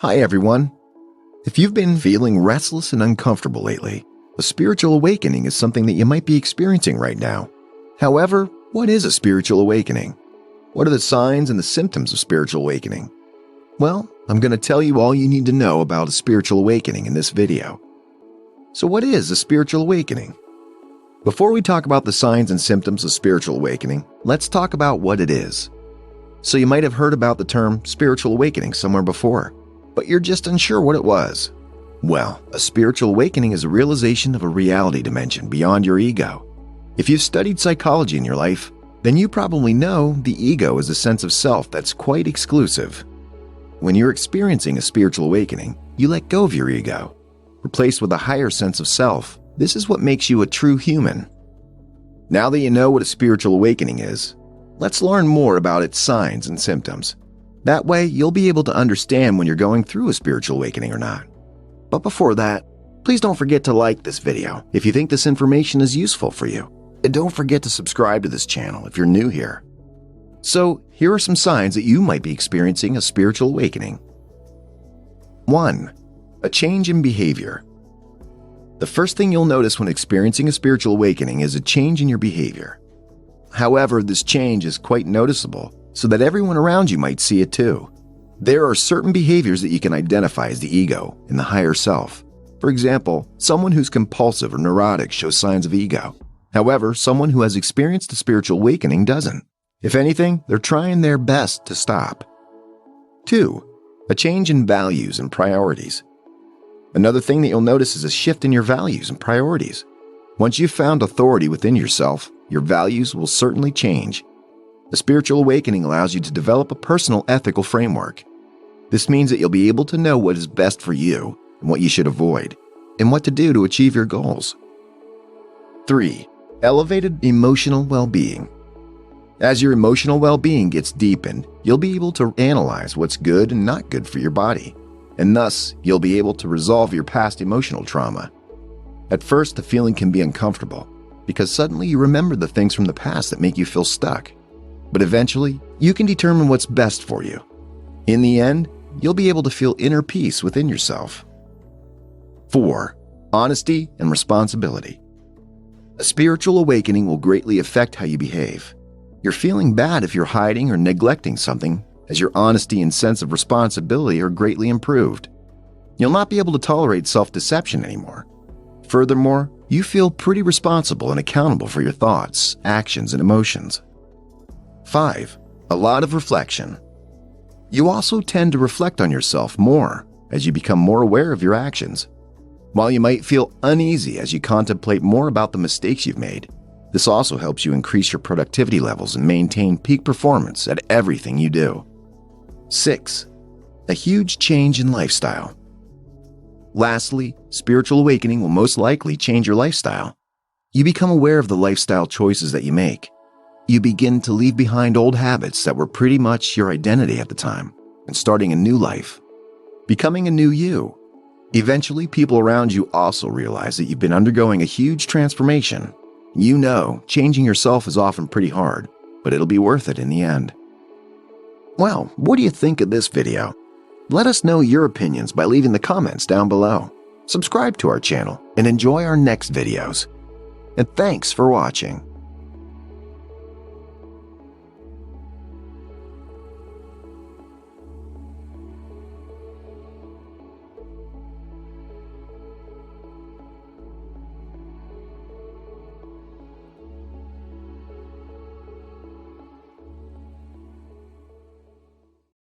Hi everyone. If you've been feeling restless and uncomfortable lately, a spiritual awakening is something that you might be experiencing right now. However, what is a spiritual awakening? What are the signs and the symptoms of spiritual awakening? Well, I'm going to tell you all you need to know about a spiritual awakening in this video. So what is a spiritual awakening? Before we talk about the signs and symptoms of spiritual awakening, let's talk about what it is. So you might have heard about the term spiritual awakening somewhere before, but you're just unsure what it was. Well, a spiritual awakening is a realization of a reality dimension beyond your ego. If you've studied psychology in your life, then you probably know the ego is a sense of self that's quite exclusive. When you're experiencing a spiritual awakening, you let go of your ego. Replaced with a higher sense of self, this is what makes you a true human. Now that you know what a spiritual awakening is, let's learn more about its signs and symptoms. That way, you'll be able to understand when you're going through a spiritual awakening or not. But before that, please don't forget to like this video if you think this information is useful for you. And don't forget to subscribe to this channel if you're new here. So, here are some signs that you might be experiencing a spiritual awakening. 1. A change in behavior. The first thing you'll notice when experiencing a spiritual awakening is a change in your behavior. However, this change is quite noticeable, so that everyone around you might see it too. There are certain behaviors that you can identify as the ego and the higher self. For example, someone who's compulsive or neurotic shows signs of ego. However, someone who has experienced a spiritual awakening doesn't. If anything, they're trying their best to stop. 2. A change in values and priorities. Another thing that you'll notice is a shift in your values and priorities. Once you've found authority within yourself, your values will certainly change. A spiritual awakening allows you to develop a personal ethical framework. This means that you'll be able to know what is best for you and what you should avoid, and what to do to achieve your goals. 3. Elevated emotional well-being. As your emotional well-being gets deepened, you'll be able to analyze what's good and not good for your body, and thus you'll be able to resolve your past emotional trauma. At first, the feeling can be uncomfortable, because suddenly you remember the things from the past that make you feel stuck. But eventually, you can determine what's best for you. In the end, you'll be able to feel inner peace within yourself. 4. Honesty and responsibility. A spiritual awakening will greatly affect how you behave. You're feeling bad if you're hiding or neglecting something, as your honesty and sense of responsibility are greatly improved. You'll not be able to tolerate self-deception anymore. Furthermore, you feel pretty responsible and accountable for your thoughts, actions, and emotions. 5. A lot of reflection. You also tend to reflect on yourself more as you become more aware of your actions. While you might feel uneasy as you contemplate more about the mistakes you've made, this also helps you increase your productivity levels and maintain peak performance at everything you do. 6. A huge change in lifestyle. Lastly, spiritual awakening will most likely change your lifestyle. You become aware of the lifestyle choices that you make. You begin to leave behind old habits that were pretty much your identity at the time and starting a new life, becoming a new you. Eventually, people around you also realize that you've been undergoing a huge transformation. You know, changing yourself is often pretty hard, but it'll be worth it in the end. Well, what do you think of this video? Let us know your opinions by leaving the comments down below. Subscribe to our channel and enjoy our next videos. And thanks for watching.